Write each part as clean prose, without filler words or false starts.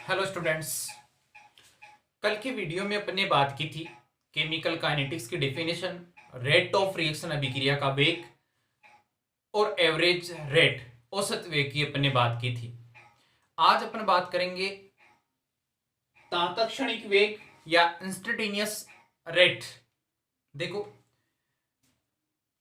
Hello students. कल के video में अपने बात की थी केमिकल काइनेटिक्स की डेफिनेशन, रेट ऑफ रिएक्शन अभिक्रिया का वेग और एवरेज रेट औसत वेग की अपने बात की थी। आज अपन बात करेंगे तात्क्षणिक वेग या इंस्टेंटेनियस रेट। देखो,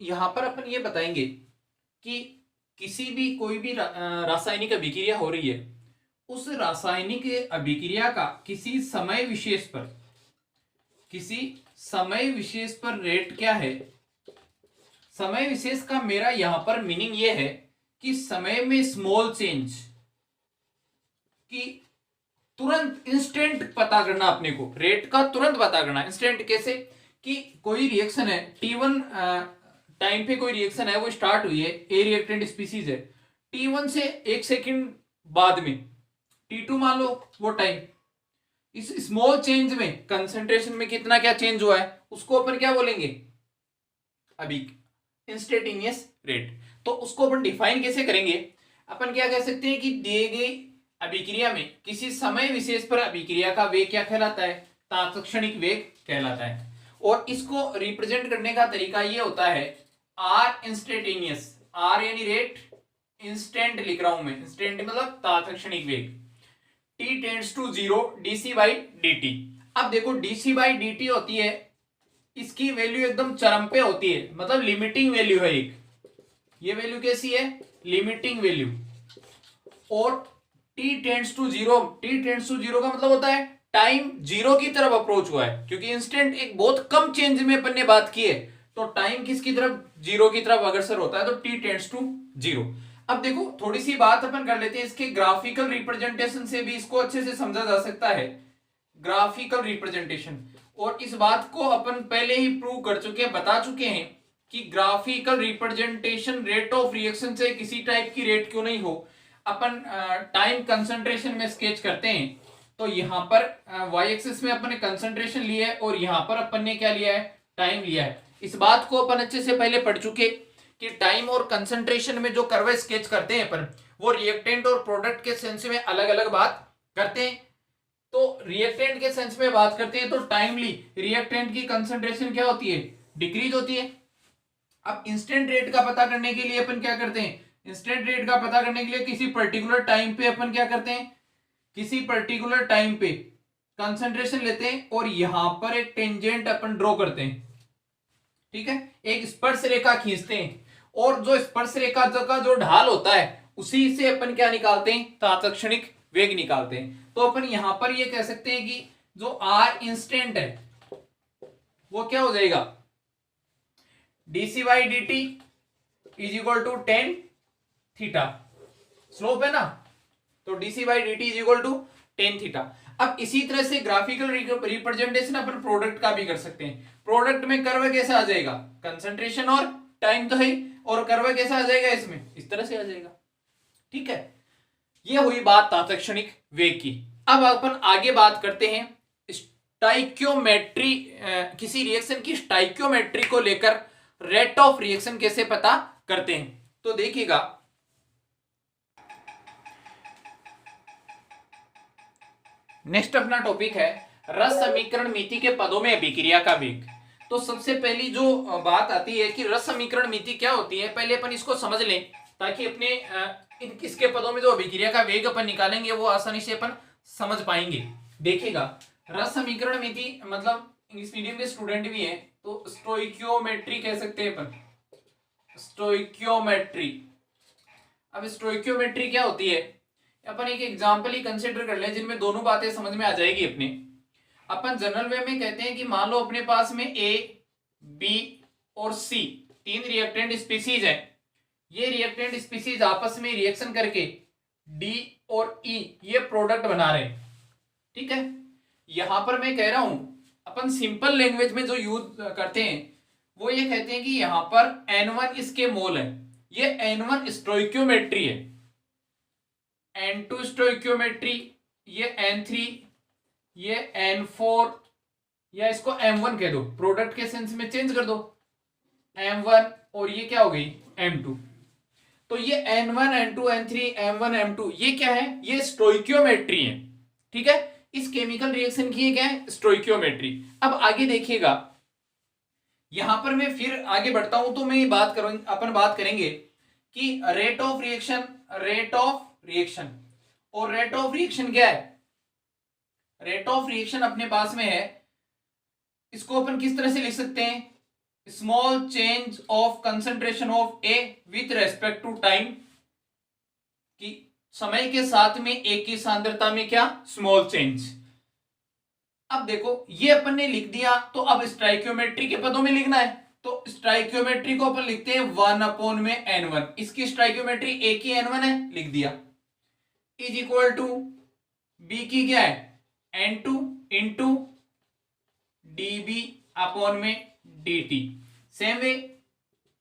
यहां पर अपन ये बताएंगे कि किसी भी कोई भी रासायनिक अभिक्रिया हो रही है, उस रासायनिक अभिक्रिया का किसी समय विशेष पर रेट क्या है। समय विशेष का मेरा यहां पर मीनिंग ये है कि समय में स्मॉल चेंज की तुरंत इंस्टेंट पता करना, अपने को रेट का तुरंत पता करना। इंस्टेंट कैसे कि कोई रिएक्शन है T1 टाइम पे, कोई रिएक्शन है वो स्टार्ट हुई है, ए रिएक्टेंट स्पीसीज है, T1 से 1 सेकंड बाद में T2 मान लो वो टाइम। इस स्मॉल चेंज में कंसंट्रेशन में कितना क्या चेंज हुआ है उसको अपन क्या बोलेंगे, अभी इंस्टेंटेनियस रेट। तो उसको अपन डिफाइन कैसे करेंगे, अपन क्या कह सकते हैं कि दिए गई अभिक्रिया में किसी समय विशेष पर अभिक्रिया का वेग क्या कहलाता है, तात्क्षणिक वेग कहलाता है। और इसको रिप्रेजेंट करने का तरीका ये होता है आर इंस्टेंटेनियस, आर यानी रेट, इंस्टेंट लिख रहा हूं मैं, इंस्टेंट मतलब तात्क्षणिक वेग, t tends to 0 dc by dt। अब देखो dc बाई dt होती है, इसकी वैल्यू एकदम चरम पे होती है, मतलब लिमिटिंग वैल्यू है एक। ये वैल्यू कैसी है, लिमिटिंग वैल्यू। और t tends to 0, t tends to 0 का मतलब होता है टाइम जीरो की तरफ अप्रोच हुआ है, क्योंकि इंस्टेंट एक बहुत कम चेंज में अपन ने बात की है, तो टाइम किसकी तरफ, जीरो की तरफ अग्रसर होता है, तो t टेंड्स टू 0। अब देखो थोड़ी सी बात अपन कर लेते हैं, इसके ग्राफिकल रिप्रेजेंटेशन से भी इसको अच्छे से समझा जा सकता है, ग्राफिकल रिप्रेजेंटेशन। और इस बात को अपन पहले ही प्रूव कर चुके हैं, बता चुके हैं कि graphical representation rate of reaction से किसी टाइप की रेट क्यों नहीं हो, अपन टाइम कंसंट्रेशन में स्केच करते हैं। तो यहां पर वाई एक्सिस में अपन ने कंसंट्रेशन लिया है और यहां पर अपन ने क्या लिया है, टाइम लिया है। इस बात को अपन अच्छे से पहले पढ़ चुके कि टाइम और कंसंट्रेशन में जो कर्व स्केच करते हैं अपन, वो रिएक्टेंट और प्रोडक्ट के सेंस में अलग अलग बात करते हैं। तो रिएक्टेंट के सेंस में बात करते हैं तो टाइमली रिएक्टेंट की कंसंट्रेशन क्या होती है, डिक्रीज होती है। अब इंस्टेंट रेट का पता करने के लिए अपन क्या करते हैं, इंस्टेंट रेट का पता करने के लिए किसी पर्टिकुलर टाइम पे अपन क्या करते हैं, किसी पर्टिकुलर टाइम पे कंसंट्रेशन लेते हैं और यहां पर एक टेंजेंट अपन ड्रॉ करते हैं, ठीक है, एक स्पर्श रेखा खींचते हैं, और जो स्पर्श रेखा का जो ढाल होता है उसी से अपन क्या निकालते हैं, तात्क्षणिक वेग निकालते हैं। तो अपन यहां पर ये कह सकते हैं कि जो आर इंस्टेंट है वो क्या हो जाएगा, dc by d t is equal to tan theta, slope है ना, तो dc by d t is equal to tan theta. अब इसी तरह से ग्राफिकल रिप्रेजेंटेशन अपन प्रोडक्ट का भी कर सकते हैं। प्रोडक्ट में कर्व कैसे आ जाएगा, कंसंट्रेशन और टाइम तो है, और कर्व कैसे आ जाएगा इसमें, इस तरह से आ जाएगा, ठीक है। यह हुई बात तात्क्षणिक वेग की। अब अपन आगे बात करते हैं स्टाइक्योमेट्री, किसी रिएक्शन की स्टाइक्योमेट्री को लेकर रेट ऑफ रिएक्शन कैसे पता करते हैं। तो देखिएगा, नेक्स्ट अपना टॉपिक है रस समीकरण मिति के पदों में अभिक्रिया का वेग। तो सबसे पहली जो बात आती है कि रस समीकरण मिति क्या होती है, पहले अपन इसको समझ लें ताकि अपने इसके पदों में जो अभिक्रिया का वेग अपन निकालेंगे वो आसानी से अपन समझ पाएंगे। देखिएगा, रस समीकरण मिति मतलब इंग्लिश मीडियम के स्टूडेंट भी हैं तो स्टोइकियोमेट्री कह सकते हैं अपन, स्टोइकियोमेट्री। अब स्टोइकियोमेट्री क्या होती है, अपन एक एग्जांपल ही कंसीडर कर ले जिनमें दोनों बातें समझ में आ जाएगी अपने। अपन जनरल वे में कहते हैं कि मान लो अपने पास में ए, बी और सी तीन रिएक्टेंट स्पीसीज है, ये रिएक्टेंट स्पीसीज आपस में रिएक्शन करके डी और ई ये प्रोडक्ट बना रहे हैं, ठीक है। यहां पर मैं कह रहा हूं, अपन सिंपल लैंग्वेज में जो यूज करते हैं वो ये कहते हैं कि यहां पर N1 इसके मोल है, ये N1 स्टोइकियोमेट्री है, N2 स्टोइकियोमेट्री, ये N3, ये N4, या इसको M1 कह दो, प्रोडक्ट के सेंस में चेंज कर दो M1, और ये क्या हो गई M2। तो ये N1 N2 N3 M1 M2 ये क्या है, ये स्टोइकियोमेट्री है, ठीक है, इस केमिकल रिएक्शन की क्या है, स्टोइकियोमेट्री। अब आगे देखिएगा, यहां पर मैं फिर आगे बढ़ता हूं तो मैं अपन बात करेंगे कि rate of reaction, rate of reaction, और रेट ऑफ रिएक्शन क्या है, रेट ऑफ रिएक्शन अपने पास में है, इसको अपन किस तरह से लिख सकते हैं, small change of concentration of A with respect to time, कि समय के साथ में ए की सांद्रता में क्या, स्मॉल चेंज। अब देखो ये अपन ने लिख दिया, तो अब स्ट्राइक्योमेट्री के पदों में लिखना है, तो स्ट्राइक्योमेट्री को अपन लिखते हैं 1 में n1, इसकी स्ट्राइक्योमेट्री ए की n1 है, लिख दिया, इज इक्वल टू बी की क्या है, n2 इंटू dB अपॉन में dt। सेम वे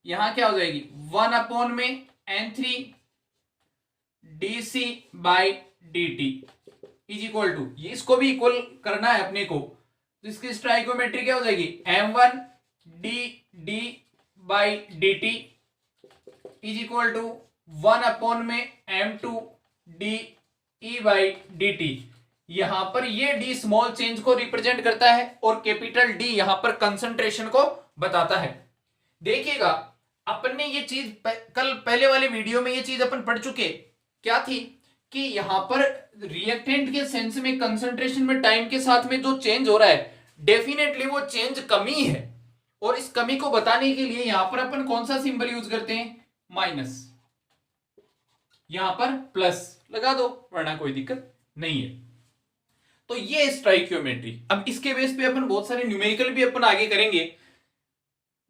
यहां क्या हो जाएगी, 1 में n3 dc by dt is equal to, ये इसको भी इक्वल करना है अपने को, तो इसकी स्ट्राइकोमेट्री क्या हो जाएगी, m1 dd by dt is equal to 1 में m2 de बाई dt। यहां पर ये d स्मॉल चेंज को रिप्रेजेंट करता है और कैपिटल D यहां पर कंसंट्रेशन को बताता है। देखिएगा अपन ने ये चीज कल पहले वाले वीडियो में ये चीज अपन पढ़ चुके, क्या थी कि यहां पर रिएक्टेंट के सेंस में कंसंट्रेशन में टाइम के साथ में जो चेंज हो रहा है, डेफिनेटली वो चेंज कमी है, और इस कमी को बताने के लिए यहां पर अपन कौन सा सिंबल यूज करते हैं, माइनस, यहां पर प्लस लगा दो वरना कोई दिक्कत नहीं है। तो ये स्ट्राइक्योमेट्री, अब इसके बेस पे अपन बहुत सारे न्यूमेरिकल भी अपन आगे करेंगे,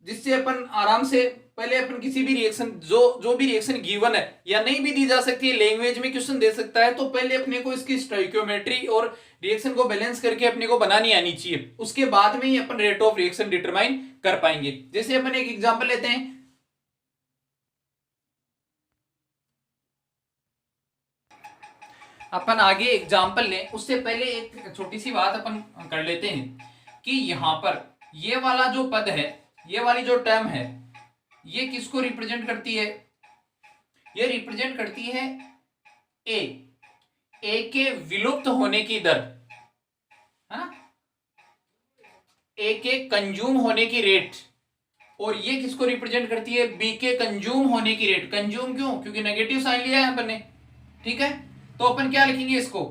जिससे अपन आराम से पहले अपन किसी भी रिएक्शन, जो भी रिएक्शन गिवन है या नहीं भी दी जा सकती है, लैंग्वेज में क्वेश्चन दे सकता है, तो पहले अपने को इसकी स्टोइकियोमेट्री और रिएक्शन को बैलेंस करके अपने को बनानी आनी चाहिए, उसके बाद में ही अपन रेट ऑफ रिएक्शन डिटरमाइन कर पाएंगे। जैसे अपन एक एग्जांपल लेते हैं, अपन आगे एग्जांपल लें उससे पहले एक छोटी सी बात अपन कर लेते हैं कि यहां पर ये वाला जो पद है, ये वाली जो टर्म है, ये किसको रिप्रेजेंट करती है, ये रिप्रेजेंट करती है ए के विलुप्त होने की दर, है ना, ए के कंज्यूम होने की रेट, और ये किसको रिप्रेजेंट करती है, बी के कंज्यूम होने की रेट। कंज्यूम क्यों, क्योंकि नेगेटिव साइन लिया है अपन ने, ठीक है, तो अपन क्या लिखेंगे इसको,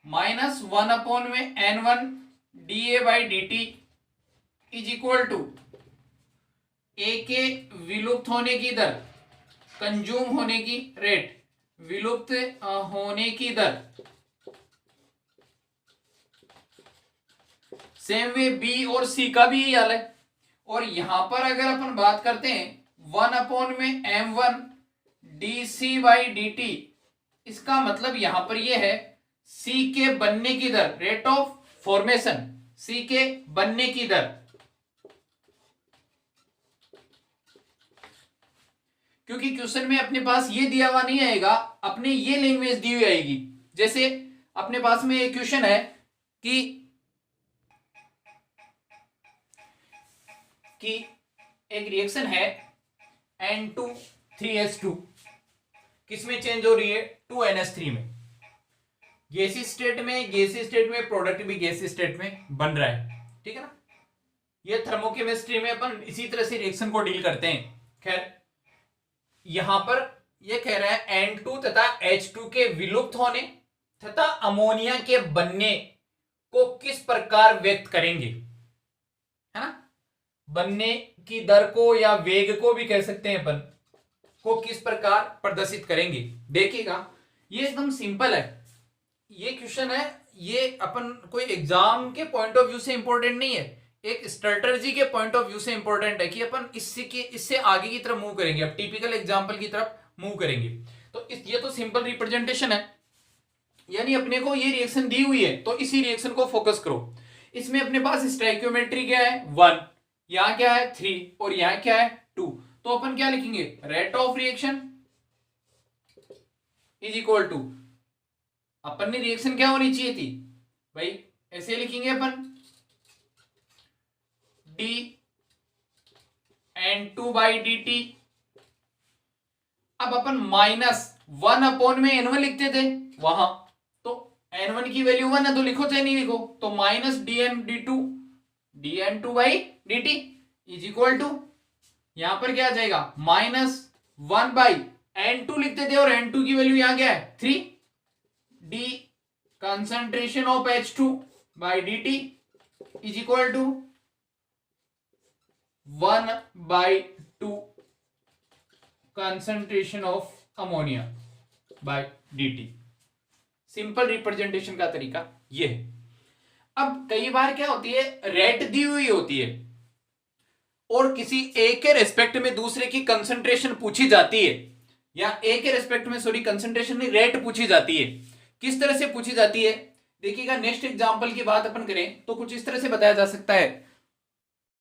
-1 में n1 dA by dt is equal to a के विलुप्त होने की दर, कंज्यूम होने की रेट, विलुप्त होने की दर, सेम वे बी और सी का भी यही हाल है। और यहां पर अगर अपन बात करते हैं 1 में m1 dc बाई dt, इसका मतलब यहां पर यह है सी के बनने की दर, रेट ऑफ फॉर्मेशन, सी के बनने की दर, क्योंकि क्वेश्चन में अपने पास ये दिया हुआ नहीं आएगा, अपने ये लैंग्वेज दी हुई आएगी। जैसे अपने पास में एक क्वेश्चन है कि एक रिएक्शन है N2 3S2, किसमें चेंज हो रही है, 2NH3 में, गैसीय स्टेट में प्रोडक्ट भी गैसीय स्टेट में बन रहा है, ठीक है ना। ये थर्मोकेमिस्ट्री में अपन इसी तरह से रिएक्शन को डील करते हैं। खैर यहां पर ये कह रहा है N2 तथा H2 के विलुप्त होने तथा अमोनिया के बनने को किस प्रकार व्यक्त करेंगे, है ना, बनने की दर को या वेग को भी कह सकते हैं अपन, को किस प्रकार प्रदर्शित करेंगे। देखिएगा ये एकदम सिंपल है, ये क्वेश्चन है, ये अपन कोई एग्जाम के पॉइंट ऑफ व्यू से इंपॉर्टेंट नहीं है, एक स्ट्रेटजी के पॉइंट ऑफ व्यू से इंपॉर्टेंट है कि अपन इससे आगे की तरफ मूव करेंगे, अब टिपिकल एग्जांपल की तरफ मूव करेंगे। तो ये तो सिंपल रिप्रेजेंटेशन है, यानी अपने को ये रिएक्शन दी हुई है तो इसी रिएक्शन को फोकस करो। इसमें अपने पास स्टोइकियोमेट्री क्या है 1, यहां क्या है 3 और यहां क्या है 2, तो अपन क्या लिखेंगे, rate of reaction is equal to, अपन ने रिएक्शन क्या होनी चाहिए थी भाई, ऐसे लिखेंगे अपन d n2 बाई dt। अब अपन -1 में n1 लिखते थे वहां, तो N1 की वैल्यू 1 है तो लिखो चाहे नहीं लिखो, तो minus dN2 is equal to, यहां पर क्या आ जाएगा -1/N2 लिखते थे और N2 की वैल्यू यहां क्या है 3, d concentration of H2/dt is equal to 1/2 concentration of ammonia by dt। Simple representation का तरीका ये है। अब कई बार क्या होती है, रेट दी हुई होती है और किसी ए के रेस्पेक्ट में दूसरे की कंसंट्रेशन पूछी जाती है, या ए के रेस्पेक्ट में सॉरी कंसंट्रेशन नहीं रेट पूछी जाती है। किस तरह से पूछी जाती है देखिएगा, नेक्स्ट एग्जांपल की बात अपन करें तो कुछ इस तरह से बताया जा सकता है